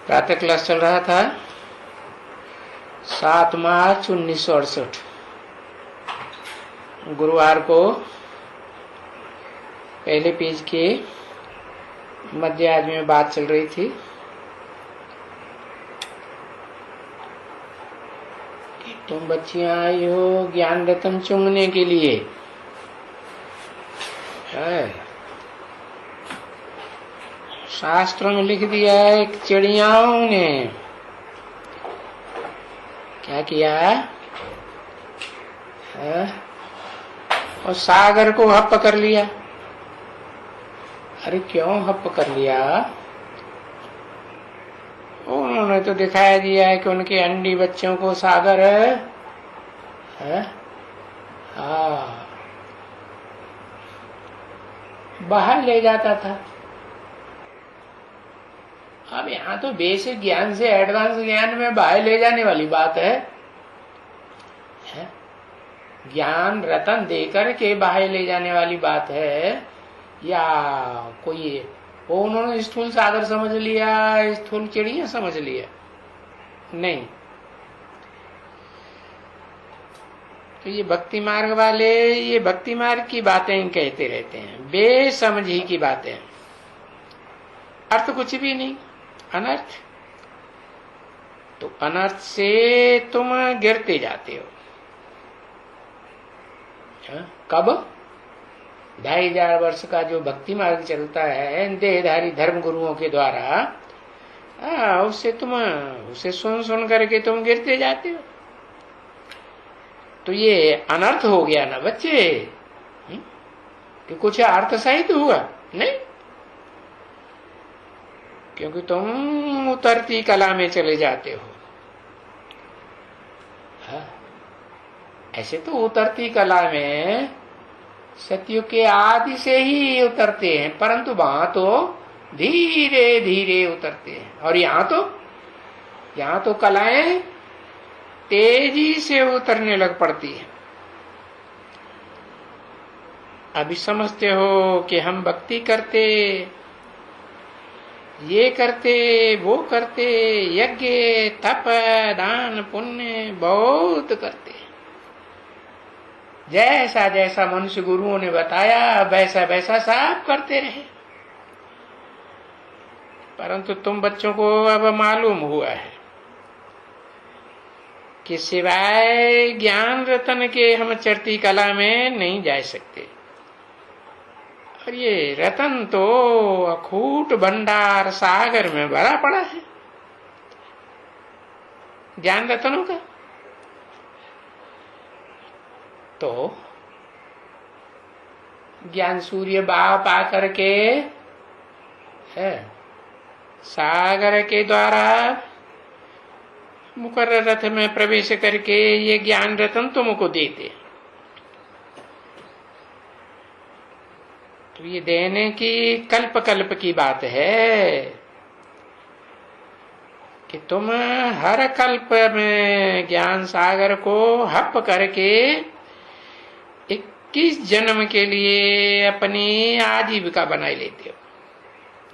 प्रातः क्लास चल रहा था 7 मार्च 1968 गुरुवार को पहले पेज के मध्य आदमी में बात चल रही थी कि तुम बच्चियां आई हो ज्ञान रतन चुंगने के लिए है। शास्त्रों में लिख दिया है कि चिड़ियाओं ने क्या किया है? और सागर को हप्प कर लिया। अरे क्यों हप्प कर लिया? उन्होंने तो दिखाया दिया है कि उनके अंडी बच्चों को सागर है? हाँ, बाहर ले जाता था। अब यहाँ तो बेसिक ज्ञान से एडवांस ज्ञान में बाहर ले जाने वाली बात है? ज्ञान रतन देकर के बाहर ले जाने वाली बात है या कोई वो उन्होंने स्थूल सागर समझ लिया, स्थूल चिड़िया समझ लिया? नहीं। तो ये भक्ति मार्ग वाले ये भक्ति मार्ग की बातें कहते रहते हैं, बेसमझी की बातें, अर्थ कुछ भी नहीं, अनर्थ। तो अनर्थ से तुम गिरते जाते हो। कब? 2500 वर्ष का जो भक्ति मार्ग चलता है देहधारी धर्म गुरुओं के द्वारा, उससे उसे सुन करके तुम गिरते जाते हो। तो ये अनर्थ हो गया ना बच्चे, कि कुछ अर्थ सहित हुआ नहीं, क्योंकि तुम उतरती कला में चले जाते हो। ऐसे तो उतरती कला में सतयुग के आदि से ही उतरते हैं, परंतु वहां तो धीरे धीरे उतरते हैं। और यहाँ तो कलाएं तेजी से उतरने लग पड़ती है। अभी समझते हो कि हम भक्ति करते, ये करते, वो करते, यज्ञ तप दान पुण्य बहुत करते, जैसा जैसा मनुष्य गुरुओं ने बताया वैसा वैसा सब करते रहे। परंतु तुम बच्चों को अब मालूम हुआ है कि सिवाय ज्ञान रतन के हम चढ़ती कला में नहीं जा सकते। और ये रतन तो अखूट भंडार सागर में भरा पड़ा है ज्ञान रतनों का। तो ज्ञान सूर्य बाप आकर के सागर के द्वारा मुकर्रर रथ में प्रवेश करके ये ज्ञान रतन तुमको देते। तो ये देने की कल्प कल्प की बात है कि तुम हर कल्प में ज्ञान सागर को हप करके 21 जन्म के लिए अपनी आजीविका बनाई लेते हो,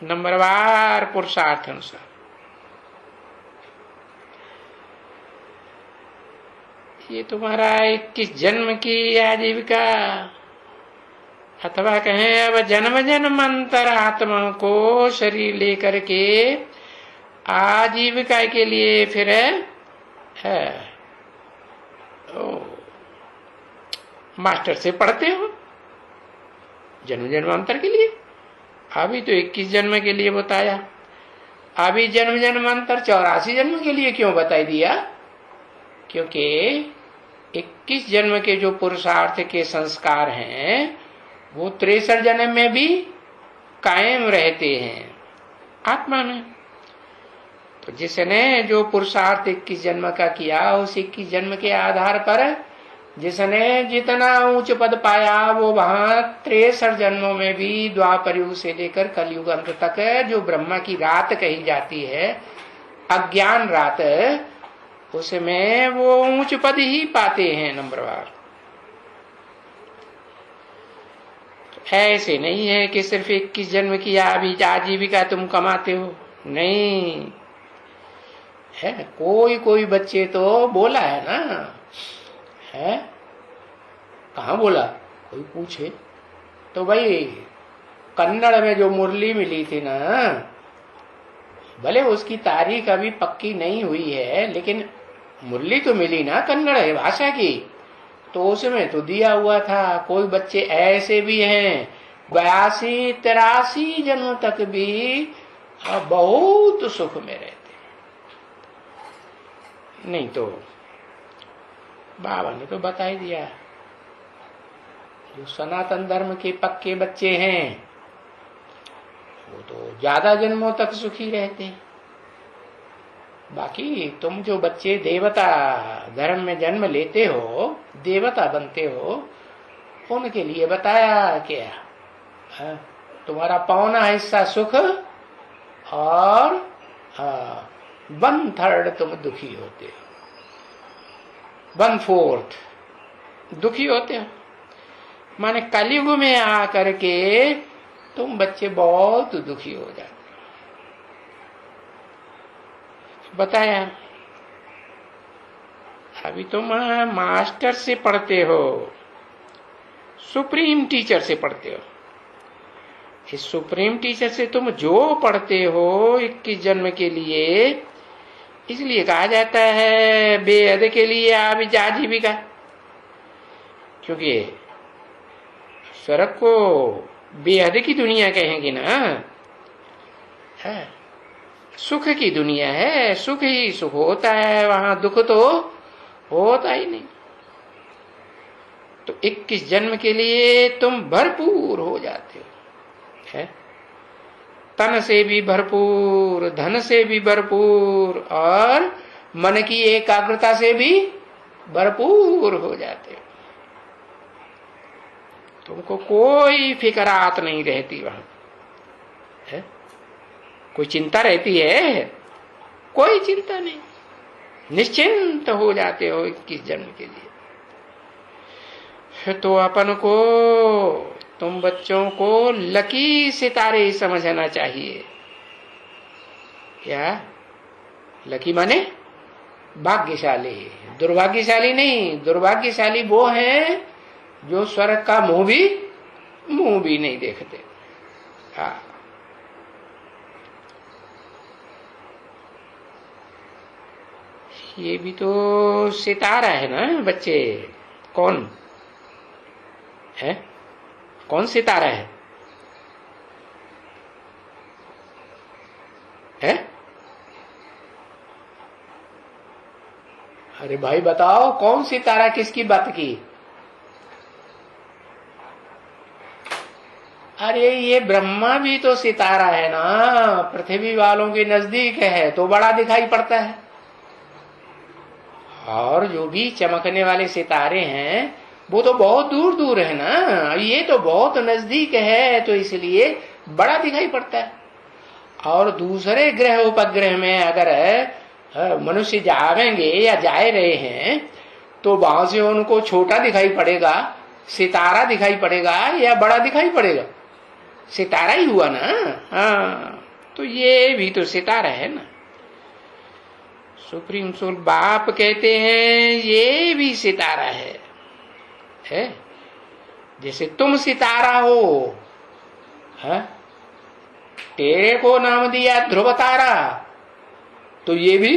नंबरवार पुरुषार्थ अनुसार। ये तुम्हारा 21 जन्म की आजीविका, अथवा कहें अब जन्म जन्मांतर आत्मा को शरीर लेकर के आजीविका के लिए फिर मास्टर से पढ़ते हो जन्म जन्मांतर के लिए। अभी तो 21 जन्म के लिए बताया, अभी जन्म जन्मांतर 84 जन्म के लिए क्यों बताई दिया? क्योंकि 21 जन्म के जो पुरुषार्थ के संस्कार हैं वो 63 जन्म में भी कायम रहते हैं आत्मा में। तो जिसने जो पुरुषार्थ 21 जन्म का किया, उस 21 जन्म के आधार पर जिसने जितना उच्च पद पाया वो वहां 63 जन्मों में भी द्वापर युग से लेकर कलयुग अंत तक जो ब्रह्मा की रात कही जाती है, अज्ञान रात, उसमें वो उच्च पद ही पाते हैं नंबरवार। ऐसे नहीं है कि सिर्फ 21 जन्म की आजीविका तुम कमाते हो, नहीं। है। कोई कोई बच्चे तो बोला है ना, है कहाँ बोला, कोई पूछे तो भाई कन्नड़ में जो मुरली मिली थी ना, भले उसकी तारीख अभी पक्की नहीं हुई है, लेकिन मुरली तो मिली ना कन्नड़ भाषा की, तो उसमें तो दिया हुआ था। कोई बच्चे ऐसे भी हैं 82-83 जन्मों तक भी बहुत सुख में रहते, नहीं तो बाबा ने तो बता ही दिया। जो सनातन धर्म के पक्के बच्चे हैं वो तो ज्यादा जन्मों तक सुखी रहते हैं। बाकी तुम जो बच्चे देवता धर्म में जन्म लेते हो, देवता बनते हो, उनके लिए बताया क्या, तुम्हारा पौना हिस्सा सुख और 1/3 तुम दुखी होते हो, 1/4 दुखी होते हो। माने कलयुग में आकर के तुम बच्चे बहुत दुखी हो जाते हो। बताया अभी तुम मास्टर से पढ़ते हो, सुप्रीम टीचर से पढ़ते हो। इस सुप्रीम टीचर से तुम जो पढ़ते हो 21 जन्म के लिए, इसलिए कहा जाता है बेहद के लिए आप आजीविका, क्योंकि स्वर्ग को बेहद की दुनिया कहेंगे ना, है सुख की दुनिया है, सुख ही सुख होता है, वहां दुख तो होता ही नहीं। तो 21 जन्म के लिए तुम भरपूर हो जाते हो, है तन से भी भरपूर, धन से भी भरपूर, और मन की एकाग्रता से भी भरपूर हो जाते हो। तुमको कोई फिकरात नहीं रहती वहां, है कोई चिंता रहती है, कोई चिंता नहीं, निश्चिंत हो जाते हो 21 जन्म के लिए। तो अपन को, तुम बच्चों को लकी सितारे समझना चाहिए। क्या लकी माने भाग्यशाली, दुर्भाग्यशाली नहीं। दुर्भाग्यशाली वो है जो स्वर्ग का मुंह भी नहीं देखते। हाँ, ये भी तो सितारा है ना बच्चे। कौन है, कौन सितारा है? अरे भाई बताओ, कौन सितारा, किसकी बात की? अरे ये ब्रह्मा भी तो सितारा है ना, पृथ्वी वालों के नजदीक है तो बड़ा दिखाई पड़ता है, और जो भी चमकने वाले सितारे हैं वो तो बहुत दूर दूर है ना, ये तो बहुत नजदीक है तो इसलिए बड़ा दिखाई पड़ता है। और दूसरे ग्रह उपग्रह में अगर मनुष्य जावेंगे या जा रहे हैं तो वहां से उनको छोटा दिखाई पड़ेगा, सितारा दिखाई पड़ेगा या बड़ा दिखाई पड़ेगा? सितारा ही हुआ ना। हाँ, तो ये भी तो सितारा है ना। सुप्रीम सोल बाप कहते हैं ये भी सितारा है? जैसे तुम सितारा हो, है? तेरे को नाम दिया ध्रुव तारा, तो ये भी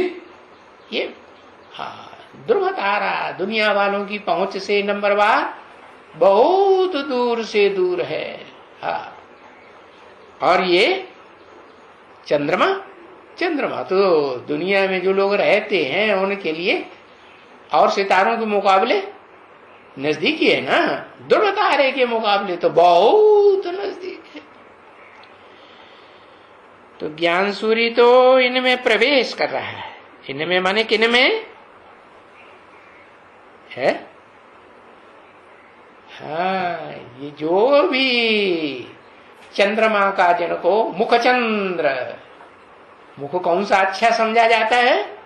ये ध्रुव तारा दुनिया वालों की पहुंच से नंबरवार बहुत दूर से दूर है। हाँ, और ये चंद्रमा तो दुनिया में जो लोग रहते हैं उनके लिए और सितारों के मुकाबले नजदीक ही है ना, ध्रुव तारे के मुकाबले तो बहुत नजदीक है। तो ज्ञान सूर्य तो इनमें प्रवेश कर रहा है। इनमें माने किन में है? हाँ, ये जो भी चंद्रमा का जिनको मुखचंद्र, मुख कौन सा अच्छा समझा जाता है?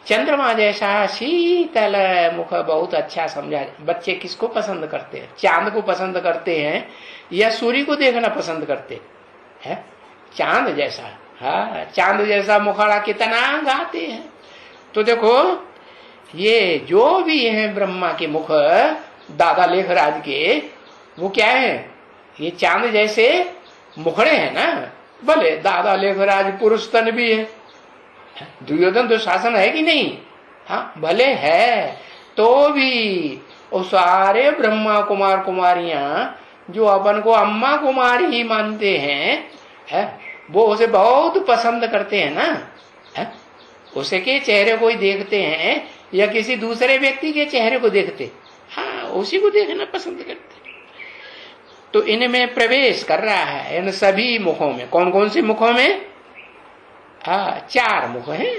चंद्रमा जैसा शीतल मुख बहुत अच्छा समझा। बच्चे किसको पसंद करते हैं? चांद को पसंद करते हैं या सूर्य को देखना पसंद करते हैं? चांद जैसा। हाँ, चांद जैसा मुखड़ा कितना गाते हैं। तो देखो ये जो भी है ब्रह्मा के मुख दादा लेखराज के, वो क्या है, ये चांद जैसे मुखड़े हैं ना। भले दादा लेखराज पुरुष तन भी है, दुर्योधन दुशासन है कि नहीं, हाँ भले है, तो भी वो सारे ब्रह्मा कुमार कुमारियां जो अपन को अम्मा कुमारी ही मानते हैं, है वो उसे बहुत पसंद करते हैं ना, है? उसे के चेहरे को ही देखते हैं या किसी दूसरे व्यक्ति के चेहरे को देखते, हाँ उसी को देखना पसंद करते। तो इनमें प्रवेश कर रहा है, इन सभी मुखों में। कौन कौन से मुखों में? चार मुख है,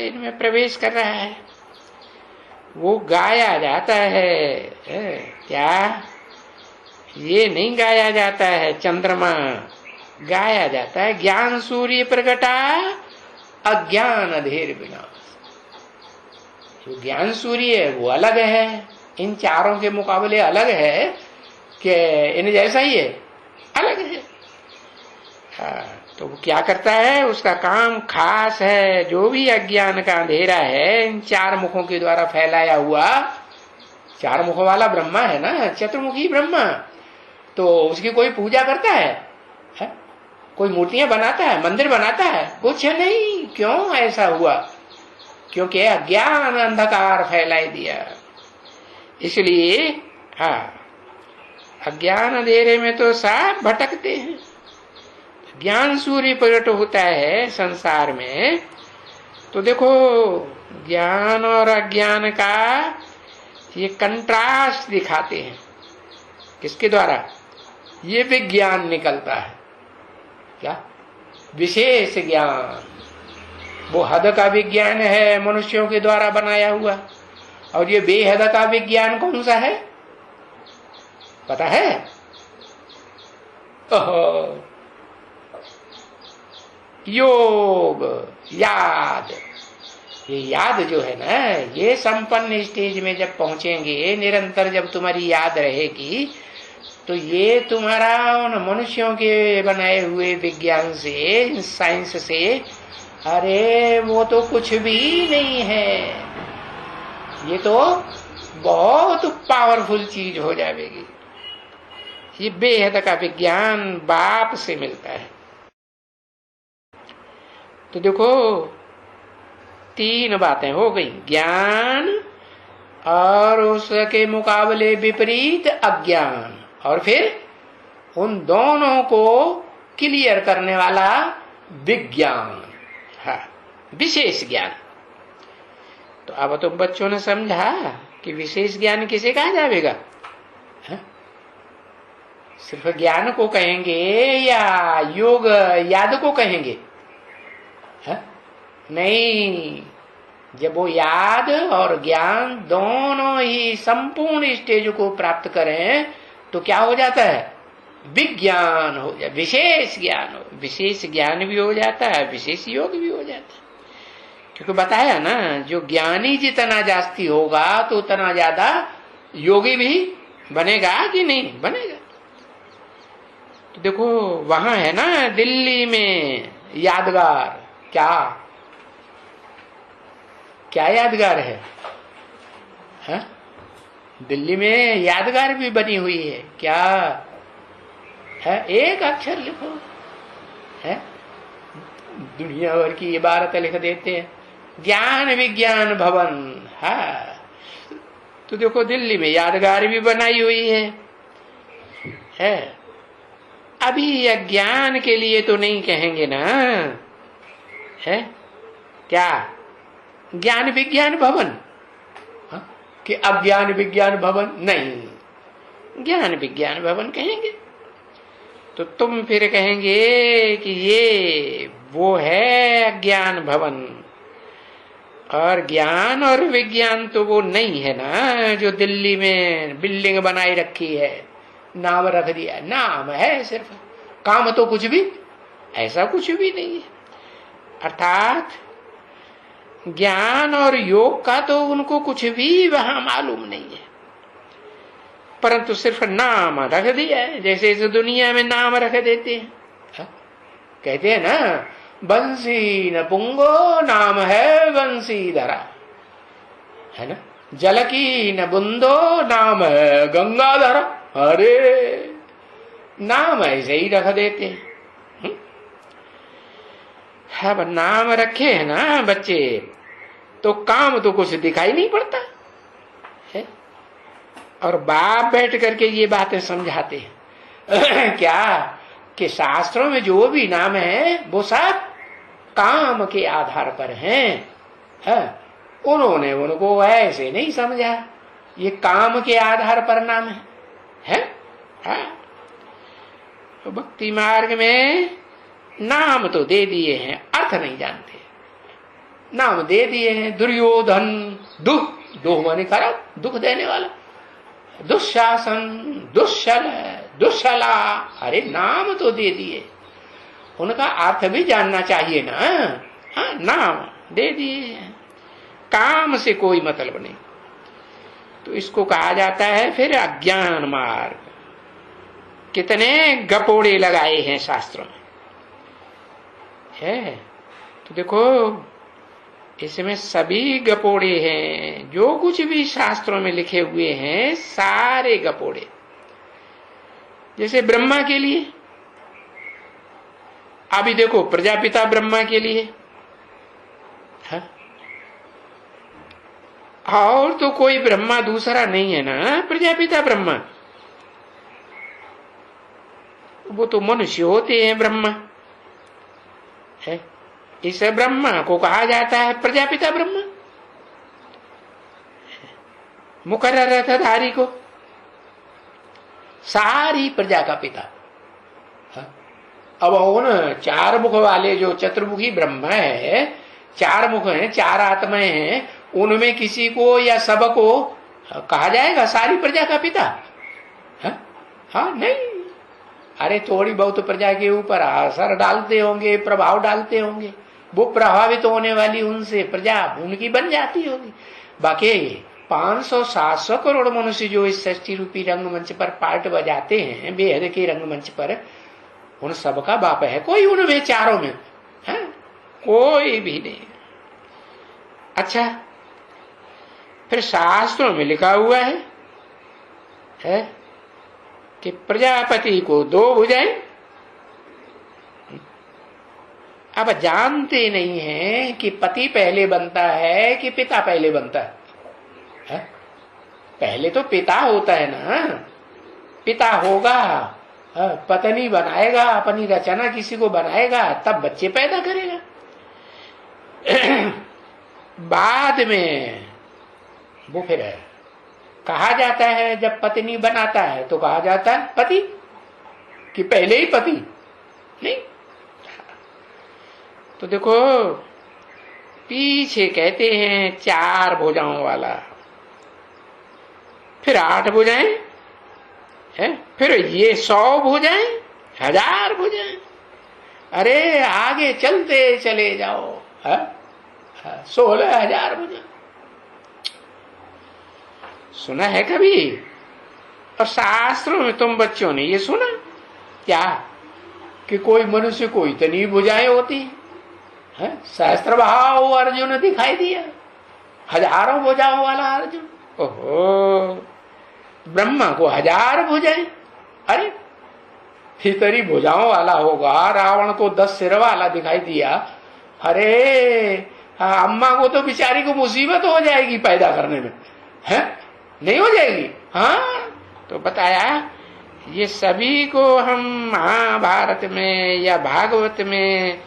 इनमें प्रवेश कर रहा है। वो गाया जाता है, क्या ये नहीं गाया जाता है चंद्रमा, गाया जाता है ज्ञान सूर्य प्रगटा अज्ञान अधेर विनाश। जो ज्ञान सूर्य है वो अलग है, इन चारों के मुकाबले अलग है कि इन जैसा ही है, अलग है। तो वो क्या करता है, उसका काम खास है। जो भी अज्ञान का अंधेरा है इन चार मुखों के द्वारा फैलाया हुआ, चार मुखों वाला ब्रह्मा है ना, चतुर्मुखी ब्रह्मा, तो उसकी कोई पूजा करता है? कोई मूर्तियां बनाता है, मंदिर बनाता है? कुछ नहीं। क्यों ऐसा हुआ? क्योंकि अज्ञान अंधकार फैलाई दिया। इसलिए अज्ञान अंधेरे में तो सब भटकते हैं। ज्ञान सूर्य प्रकट होता है संसार में, तो देखो ज्ञान और अज्ञान का ये कंट्रास्ट दिखाते हैं। किसके द्वारा? ये विज्ञान निकलता है। क्या? विशेष ज्ञान। वो हद का विज्ञान है मनुष्यों के द्वारा बनाया हुआ, और ये बेहद का विज्ञान कौन सा है पता है? योग, याद। ये याद जो है ना, ये संपन्न स्टेज में जब पहुंचेंगे, निरंतर जब तुम्हारी याद रहेगी, तो ये तुम्हारा उन मनुष्यों के बनाए हुए विज्ञान से, साइंस से, अरे वो तो कुछ भी नहीं है, ये तो बहुत पावरफुल चीज हो जाएगी। ये बेहद का विज्ञान बाप से मिलता है। तो देखो तीन बातें हो गई, ज्ञान और उसके मुकाबले विपरीत अज्ञान, और फिर उन दोनों को क्लियर करने वाला विज्ञान, विशेष ज्ञान। तो अब तो बच्चों ने समझा कि विशेष ज्ञान किसे कहा जाएगा? सिर्फ ज्ञान को कहेंगे या योग याद को कहेंगे? नहीं, जब वो याद और ज्ञान दोनों ही संपूर्ण स्टेज को प्राप्त करें तो क्या हो जाता है? विज्ञान हो जाता, विशेष ज्ञान हो, विशेष ज्ञान भी हो जाता है, विशेष योग भी हो जाता है। क्योंकि बताया ना, जो ज्ञानी जितना जास्ती होगा तो उतना ज्यादा योगी भी बनेगा कि नहीं बनेगा। तो देखो वहां है ना दिल्ली में यादगार, क्या यादगार है? दिल्ली में यादगार भी बनी हुई है। क्या है? एक अक्षर लिखो, है दुनिया भर की इबारत लिख देते हैं, ज्ञान विज्ञान भवन। तो देखो दिल्ली में यादगार भी बनाई हुई है। अभी अज्ञान के लिए तो नहीं कहेंगे ना, है क्या? ज्ञान विज्ञान भवन कि अज्ञान विज्ञान भवन नहीं, ज्ञान विज्ञान भवन कहेंगे। तो तुम फिर कहेंगे कि ये वो है अज्ञान भवन, और ज्ञान और विज्ञान तो वो नहीं है ना जो दिल्ली में बिल्डिंग बनाई रखी है, नाम रख दिया, नाम है सिर्फ, काम तो कुछ भी, ऐसा कुछ भी नहीं है। अर्थात ज्ञान और योग का तो उनको कुछ भी वहां मालूम नहीं है, परंतु सिर्फ नाम रख दिया है। जैसे इस दुनिया में नाम रख देते हैं, कहते हैं ना बंसी न पुंगो नाम है बंसीधरा, है ना। जल की न बुंदो नाम है गंगाधरा। अरे नाम ऐसे ही रख देते हैं। अब नाम रखे है ना बच्चे, तो काम तो कुछ दिखाई नहीं पड़ता है। और बाप बैठ करके ये बातें समझाते हैं क्या कि शास्त्रों में जो भी नाम है वो सब काम के आधार पर हैं, है? उन्होंने उनको ऐसे नहीं समझा, ये काम के आधार पर नाम है? हाँ। तो भक्ति मार्ग में नाम तो दे दिए हैं, अर्थ नहीं जानते। नाम दे दिए हैं, दुर्योधन दुख, दुख माने खराब, दुख देने वाला, दुशासन, दुश्शल, दुश्शला। अरे नाम तो दे दिए, उनका अर्थ भी जानना चाहिए ना। हाँ, नाम दे दिए, काम से कोई मतलब नहीं। तो इसको कहा जाता है फिर अज्ञान मार्ग। कितने गपोड़े लगाए हैं शास्त्रों में, है? तो देखो इसमें सभी गपोड़े हैं, जो कुछ भी शास्त्रों में लिखे हुए हैं सारे गपोड़े। जैसे ब्रह्मा के लिए, अभी देखो प्रजापिता ब्रह्मा के लिए, है? और तो कोई ब्रह्मा दूसरा नहीं है ना, प्रजापिता ब्रह्मा। वो तो मनुष्य होते हैं ब्रह्मा, है? इस ब्रह्मा को कहा जाता है प्रजापिता ब्रह्मा, मुकर्रर रथधारी को, सारी प्रजा का पिता। अब उन चार मुख वाले जो चतुर्मुखी ब्रह्मा है, चार मुख हैं, चार आत्माएं हैं, उनमें किसी को या सबको कहा जाएगा सारी प्रजा का पिता? हाँ, नहीं। अरे थोड़ी बहुत प्रजा के ऊपर असर डालते होंगे, प्रभाव डालते होंगे, वो प्रभावित होने वाली उनसे प्रजा उनकी बन जाती होगी। बाकी 500-700 करोड़ मनुष्य जो इस सृष्टि रूपी रंगमंच पर पार्ट बजाते हैं, बेहद के रंगमंच पर, उन सबका बाप है कोई उनमें चारों में? है कोई भी नहीं। अच्छा, फिर शास्त्रों में लिखा हुआ है कि प्रजापति को 2 भुजाएं। अब जानते नहीं है कि पति पहले बनता है कि पिता पहले बनता है? पहले तो पिता होता है ना, पिता होगा, पत्नी बनाएगा, अपनी रचना किसी को बनाएगा, तब बच्चे पैदा करेगा। बाद में वो फिर कहा जाता है, जब पत्नी बनाता है तो कहा जाता है पति, कि पहले ही पति नहीं। तो देखो पीछे कहते हैं 4 भुजाओं वाला, फिर 8 भुजाएं है, फिर ये 100 भुजाएं, 1000 भुजाएं। अरे आगे चलते चले जाओ, 16,000 भुजाएं। सुना है कभी? और शास्त्रों में तुम बच्चों ने ये सुना क्या कि कोई मनुष्य को इतनी भुजाएं होती है? सहस्त्र भाव अर्जुन दिखाई दिया, हजारों भुजाओं वाला अर्जुन। ओहो, ब्रह्मा को 1000 भुजाएं। अरे इतनी भुजाओं वाला होगा, रावण को 10 सिर वाला दिखाई दिया। अरे अम्मा को तो बेचारी को मुसीबत हो जाएगी पैदा करने में, है? नहीं हो जाएगी? हाँ, तो बताया ये सभी को हम महाभारत में या भागवत में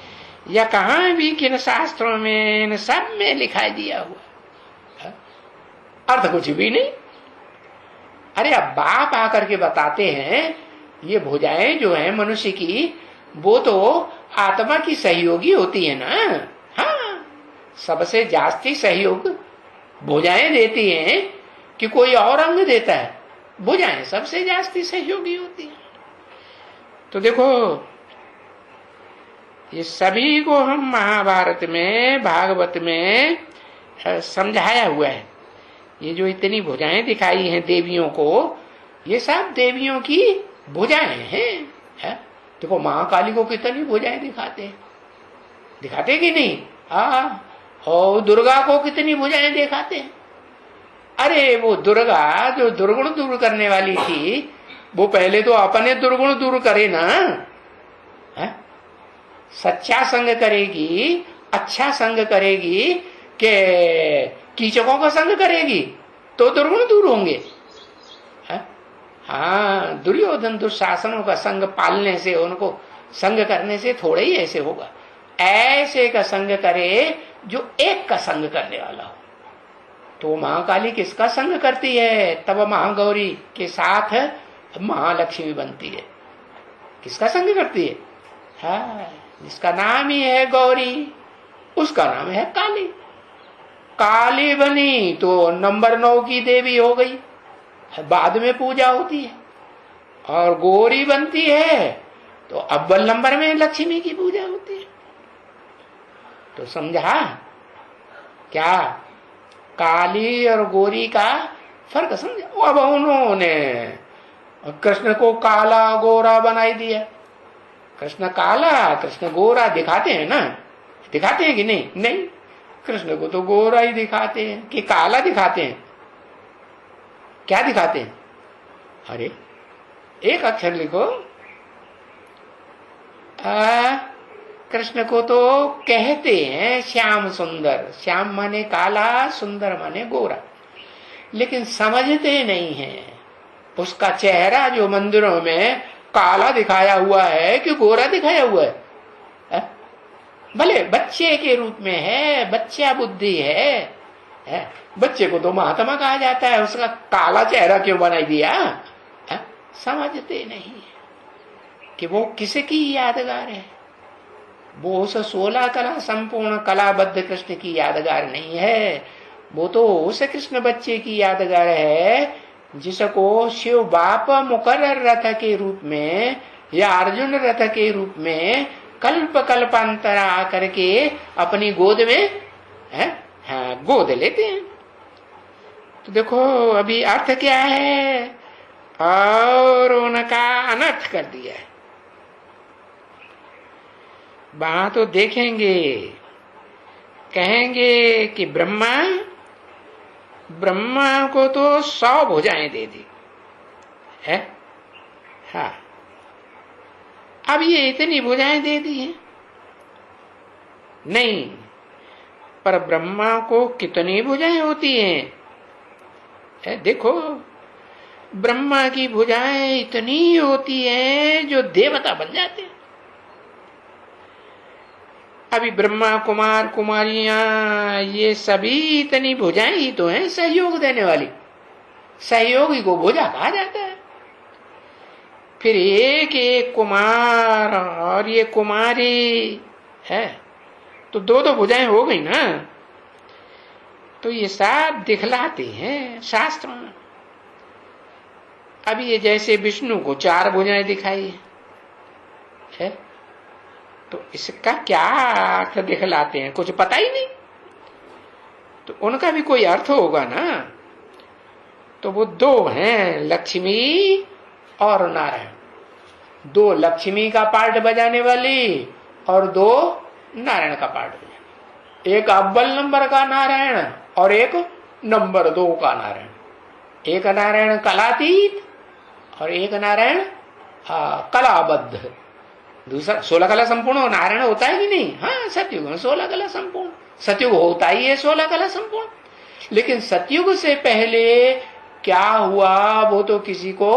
या कहां भी किन शास्त्रों में, इन सब में लिखाई दिया हुआ, अर्थ कुछ भी नहीं। अरे अब बाप आकर के बताते हैं ये भुजाएं जो है मनुष्य की, वो तो आत्मा की सहयोगी होती है ना। हाँ, सबसे जास्ती सहयोग भुजाएं देती हैं कि कोई और अंग देता है? भुजाएं सबसे जास्ती सहयोगी होती है। तो देखो ये सभी को हम महाभारत में, भागवत में समझाया हुआ है। ये जो इतनी भुजाएं दिखाई हैं देवियों को, ये सब देवियों की भुजाएं हैं। देखो महाकाली को कितनी भुजाएं दिखाते हैं, दिखाते कि नहीं? हाँ, और दुर्गा को कितनी भुजाएं दिखाते हैं। अरे वो दुर्गा जो दुर्गुण दूर करने वाली थी, वो पहले तो अपने दुर्गुण दूर करे ना। है? सच्चा संग करेगी, अच्छा संग करेगी कि कीचकों का संग करेगी तो दुर्गुण दूर होंगे। हाँ, दुर्योधन दुशासनों का संग पालने से, उनको संग करने से थोड़ा ही ऐसे होगा। ऐसे का संग करे जो एक का संग करने वाला हो। तो महाकाली किसका संग करती है? तब महागौरी के साथ महालक्ष्मी बनती है। किसका संग करती है? हाँ, जिसका नाम ही है गौरी, उसका नाम है काली। काली बनी तो नंबर 9 की देवी हो गई, बाद में पूजा होती है। और गौरी बनती है तो अव्वल नंबर में लक्ष्मी की पूजा होती है। तो समझा क्या? काली और गौरी का फर्क समझा। अब उन्होंने कृष्ण को काला गोरा बनाई दिया। कृष्ण काला, कृष्ण गोरा दिखाते हैं ना? दिखाते हैं कि नहीं? नहीं, कृष्ण को तो गोरा ही दिखाते हैं कि काला दिखाते हैं? क्या दिखाते हैं? अरे एक अक्षर लिखो। कृष्ण को तो कहते हैं श्याम सुंदर। श्याम माने काला, सुंदर माने गोरा, लेकिन समझते नहीं हैं। उसका चेहरा जो मंदिरों में काला दिखाया हुआ है कि गोरा दिखाया हुआ है? भले बच्चे के रूप में है, बच्चा बुद्धि है। बच्चे को तो महात्मा कहा जाता है, उसका काला चेहरा क्यों बनाई दिया? समझते नहीं कि वो किसकी यादगार है। वो उस 16 कला संपूर्ण कलाबद्ध कृष्ण की यादगार नहीं है। वो तो उस कृष्ण बच्चे की यादगार है जिसको शिव बाप मुकर्रर रथ के रूप में या अर्जुन रथ के रूप में कल्प कल्पांतरा आकर के अपनी गोद में गोद लेते हैं। तो देखो अभी अर्थ क्या है, और उनका अनर्थ कर दिया है। वहां तो देखेंगे, कहेंगे कि ब्रह्मा को तो 100 भुजाएं दे दी है। हाँ, अब ये इतनी भुजाएं दे दी हैं? नहीं, पर ब्रह्मा को कितनी भुजाएं होती हैं? देखो, ब्रह्मा की भुजाएं इतनी होती हैं जो देवता बन जाते हैं। अभी ब्रह्मा कुमार कुमारियां ये सभी इतनी भुजाएं ही तो हैं सहयोग देने वाली। सहयोगी को भुजा कहा जाता है। फिर एक एक कुमार और ये कुमारी है तो 2-2 भुजाएं हो गई ना। तो ये सब दिखलाते हैं शास्त्र में। अभी ये जैसे विष्णु को 4 भुजाएं दिखाई है, तो इसका क्या अर्थ दिखलाते हैं? कुछ पता ही नहीं। तो उनका भी कोई अर्थ होगा ना। तो वो 2 हैं, लक्ष्मी और नारायण। 2 लक्ष्मी का पार्ट बजाने वाली और 2 नारायण का पार्ट बजाने। एक अव्वल नंबर का नारायण और एक नंबर 2 का नारायण। एक नारायण कलातीत और एक नारायण कलाबद्ध। दूसरा 16 कला संपूर्ण नारायण होता है कि नहीं? हाँ, सतयुग में 16 कला संपूर्ण। सतयुग होता ही है 16 कला संपूर्ण। लेकिन सतयुग से पहले क्या हुआ वो तो किसी को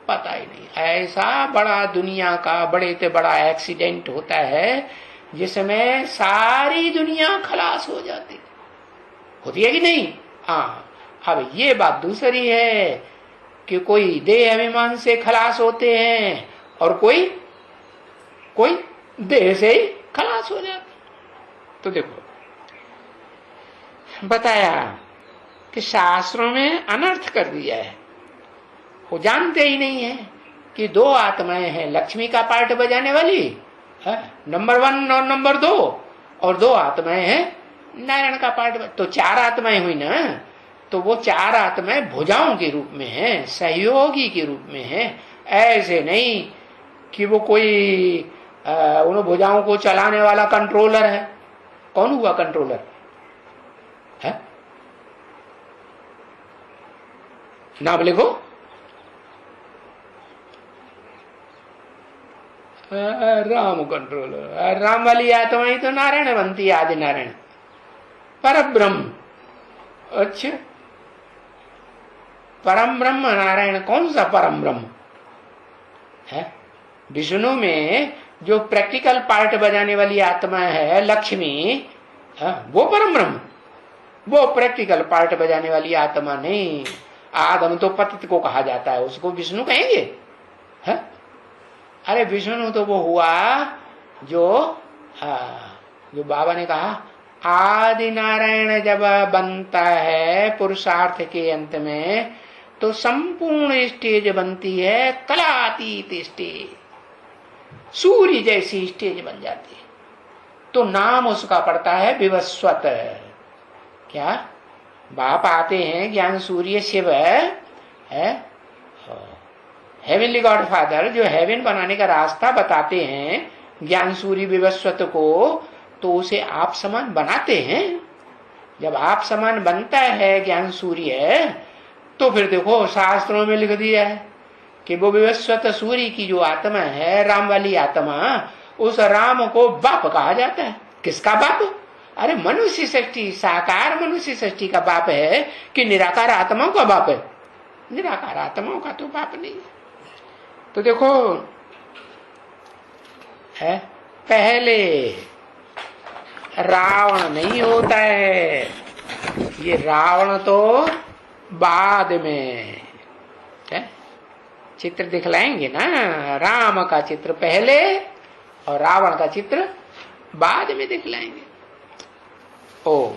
पता ही नहीं। ऐसा बड़ा दुनिया का बड़े से बड़ा एक्सीडेंट होता है जिसमें सारी दुनिया खलास हो जाती होती है कि नहीं? हाँ, अब ये बात दूसरी है कि कोई देह अभिमान से खलास होते हैं और कोई देह से ही खलास हो जाते। तो देखो बताया कि शास्त्रों में अनर्थ कर दिया है। वो जानते ही नहीं है कि 2 आत्माएं हैं, लक्ष्मी का पार्ट बजाने वाली नंबर 1 और नंबर 2, और 2 आत्माएं हैं नारायण का पार्ट। तो 4 आत्माएं हुई ना। तो वो 4 आत्माएं भुजाओं के रूप में हैं, सहयोगी के रूप में हैं। ऐसे नहीं कि वो कोई उन भुजाओं को चलाने वाला कंट्रोलर है। कौन हुआ कंट्रोलर है? नाम लिखो। राम कंट्रोलर। राम वाली आत्मा ही तो नारायण बनती है, आदि नारायण, पर ब्रह्म। अच्छा, परम ब्रह्म नारायण कौन सा परम ब्रह्म है? विष्णु में जो प्रैक्टिकल पार्ट बजाने वाली आत्मा है लक्ष्मी, वो परम ब्रह्म। वो प्रैक्टिकल पार्ट बजाने वाली आत्मा नहीं। आदम तो पतित को कहा जाता है, उसको विष्णु कहेंगे? है? अरे विष्णु तो वो हुआ जो बाबा ने कहा आदि नारायण जब बनता है पुरुषार्थ के अंत में, तो संपूर्ण स्टेज बनती है कलातीत स्टेज, सूर्य जैसी स्टेज बन जाती है। तो नाम उसका पड़ता है विवस्वत। क्या बाप आते हैं ज्ञान सूर्य शिव है, हेवनली गॉड फादर, जो हेवन बनाने का रास्ता बताते हैं ज्ञान सूर्य विवस्वत को, तो उसे आप समान बनाते हैं। जब आप समान बनता है ज्ञान सूर्य, तो फिर देखो शास्त्रों में लिख दिया है कि वो विवस्वत सूर्य की जो आत्मा है, राम वाली आत्मा, उस राम को बाप कहा जाता है। किसका बाप? अरे मनुष्य सृष्टि, साकार मनुष्य सृष्टि का बाप है कि निराकार आत्माओं का बाप है? निराकार आत्माओं का तो बाप नहीं है। तो देखो है, पहले रावण नहीं होता है, ये रावण तो बाद में है। चित्र दिखलाएंगे ना, राम का चित्र पहले और रावण का चित्र बाद में दिखलाएंगे। ओम